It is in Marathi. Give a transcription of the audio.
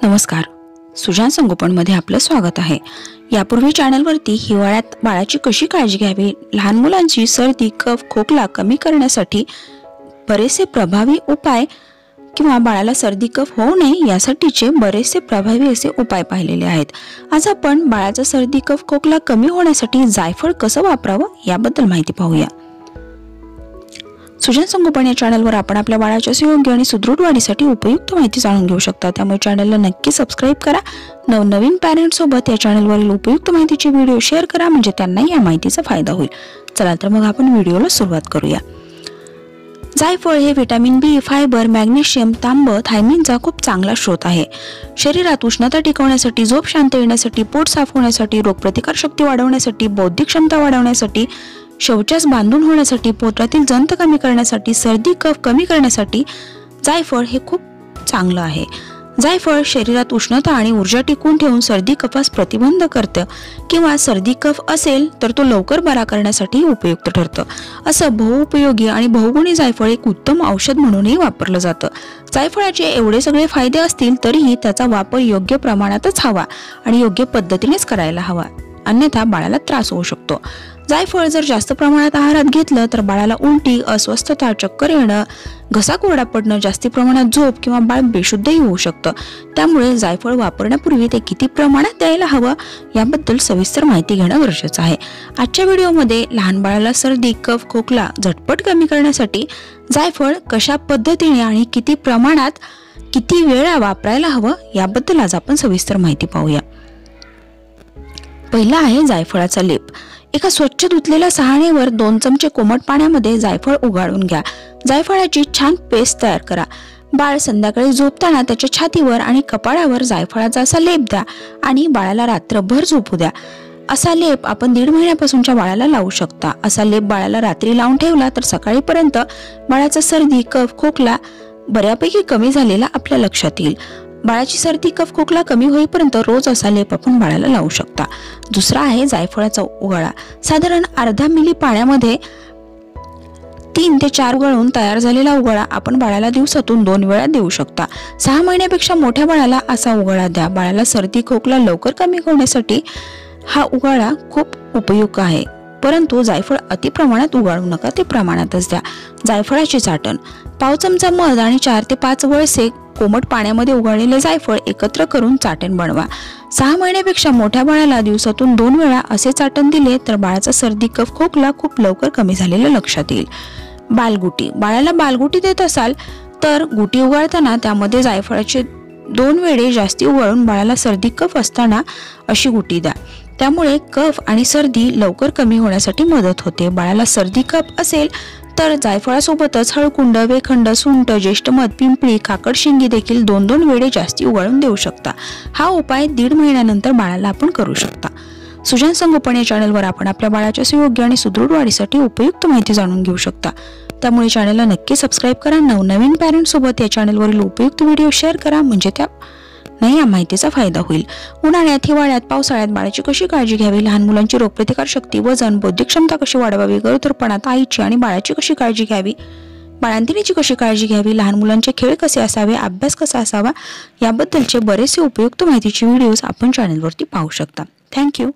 नमस्कार, सुजान संगोपनमध्ये आपलं स्वागत आहे। यापूर्वी चॅनलवरती हिवाळ्यात बाळाची कशी काळजी घ्यावी, लहान मुलांची सर्दी, कफ, खोकला कमी करण्यासाठी बरेचसे प्रभावी उपाय किंवा बाळाला सर्दी कफ होऊ नये यासाठीचे बरेचसे प्रभावी असे उपाय पाहिलेले आहेत। आज आपण बाळाचा सर्दी कफ खोकला कमी होण्यासाठी जायफळ कसं वापरावं याबद्दल माहिती पाहूया। सुजन संगोपन या चॅनलवर आपण आपल्या बाळाच्या सुयोग्य आणि सुदृढ वाढीसाठी उपयुक्त माहिती जाणून घेऊ शकता, त्यामुळे चॅनलला नक्की सबस्क्राइब करा। नवनवीन पॅरेंट्स सोबत या चॅनलवरील उपयुक्त माहितीचे व्हिडिओ शेअर करा, म्हणजे त्यांनाही या माहितीचा फायदा होईल। चला तर मग आपण व्हिडिओला सुरुवात करूया। जायफळ हे विटामिन बी, फायबर, मॅग्नेशियम, तांब, थायमिनचा खूप चांगला स्रोत आहे। शरीरात उष्णता टिकवण्यासाठी, झोप शांत येण्यासाठी, पोट साफ होण्यासाठी, रोगप्रतिकार शक्ती वाढवण्यासाठी, बौद्धिक क्षमता वाढवण्यासाठी, शौचास बांधून होण्यासाठी, पोटातील जंत कमी करण्यासाठी, सर्दी कफ कमी करण्यासाठी जायफळ हे खूप चांगलं आहे। जायफळ शरीरात उष्णता आणि ऊर्जा टिकवून ठेवून सर्दी कफास प्रतिबंध करते किंवा सर्दी कफ असेल तर तो लवकर बरा करण्यासाठी उपयुक्त ठरतं। असं बहुउपयोगी आणि बहुगुणी जायफळ एक उत्तम औषध म्हणूनही वापरलं जातं। जायफळाचे एवढे सगळे फायदे असतील तरीही त्याचा वापर योग्य प्रमाणातच हवा आणि योग्य पद्धतीनेच करायला हवा, अन्यथा बाळाला त्रास होऊ शकतो। जायफळ जर जास्त प्रमाणात आहारात घेतलं तर बाळाला उलटी, अस्वस्थता, चक्कर येणं, घसा कोरडा पडणं, जास्ती प्रमाणात झोप किंवा बाळ बेशुद्धही होऊ शकतं। त्यामुळे जायफळ वापरण्यापूर्वी ते किती प्रमाणात द्यायला हवं याबद्दल सविस्तर माहिती घेणं गरजेचं आहे। आजच्या व्हिडिओमध्ये लहान बाळाला सर्दी, कफ, खोकला झटपट कमी करण्यासाठी जायफळ कशा पद्धतीने आणि किती प्रमाणात, किती वेळा वापरायला हवं याबद्दल आज आपण सविस्तर माहिती पाहूया। पहिला आहे जायफळाचा लेप। एका स्वच्छ धुतलेल्या सहाणीवर 2 चमचे कोमट पाण्यामध्ये जायफळ उगाळून घ्या। जायफळाची छान पेस्ट तयार करा। बाळ संध्याकाळी झोपताना त्याच्या छातीवर आणि कपाळावर जायफळाचा असा लेप द्या आणि बाळाला रात्रभर झोपू द्या। असा लेप आपण 1.5 महिन्यापासूनच्या बाळाला लावू शकता। असा लेप बाळाला रात्री लावून ठेवला तर सकाळीपर्यंत बाळाचा सर्दी, कफ, खोकला बऱ्यापैकी कमी झालेला आपल्या लक्षात येईल। बाळाची सर्दी, कफ, खोकला कमी होईपर्यंत रोज असा लेप आपण बाळाला लावू शकता। दुसरा आहे जायफळाचा उगाळा। साधारण अर्धा मिली पाण्यामध्ये 3 ते 4 उगाळून तयार झालेला उगाळा आपण बाळाला दिवसातून 2 वेळा देऊ शकता। 6 महिन्यापेक्षा मोठ्या बाळाला असा उगाळा द्या। बाळाला सर्दी खोकला लवकर कमी होण्यासाठी हा उगाळा खूप उपयुक्त आहे, परंतु जायफळ अति प्रमाणात उगाळू नका, ते प्रमाणातच द्या। जायफळाची चाटण। पाव चमचा मध आणि 4 ते 5 वळसे कोमट पाण्यामध्ये उगाळलेले जायफळ एकत्र करून चाटण बनवा। 6 महिन्यापेक्षा मोठ्या बाळाला दिवसातून 2 वेळा असे चाटण दिले तर बाळाचा सर्दी, कफ, खोकला खूप लवकर कमी झालेला लक्षात येईल। बालगुटी। बाळाला बालगुटी देत असाल तर गुटी उगाळताना त्यामध्ये जायफळाचे 2 वेळे जास्ती उगाळून बाळाला सर्दी कफ असताना अशी गुटी द्या, त्यामुळे कफ आणि सर्दी लवकर कमी होण्यासाठी मदत होते। बाळाला सर्दी कफ असेल तर जायफळासोबतच हळकुंड, वेखंड, सुंठ, ज्येष्ठमध, पिंपळी, काकडशिंगी देखील 2-2 वेळे जास्ती उगाळून देऊ शकता। हा उपाय 1.5 महिन्यानंतर बाळाला आपण करू शकता। सुजन संगोपन या चॅनलवर आपण आपल्या बाळाच्या सुयोग्य आणि सुदृढ वाढीसाठी उपयुक्त माहिती जाणून घेऊ शकता, त्यामुळे चॅनलला नक्की सबस्क्राइब करा। नवनवीन पॅरेंट्स सोबत या चॅनलवरील उपयुक्त व्हिडिओ शेअर करा, म्हणजे त्या नाही या माहितीचा फायदा होईल। उन्हाळ्यात, हिवाळ्यात, पावसाळ्यात बाळाची कशी काळजी घ्यावी, लहान मुलांची रोगप्रतिकार शक्ती, वजन, बौद्धिक क्षमता कशी वाढवावी, गरोदरपणात आईची आणि बाळाची कशी काळजी घ्यावी, बाळंतिणीची कशी काळजी घ्यावी, लहान मुलांचे खेळ कसे असावे, अभ्यास कसा असावा याबद्दलचे बरेचसे उपयुक्त माहितीचे व्हिडिओज आपण चॅनलवरती पाहू शकता। थँक्यू।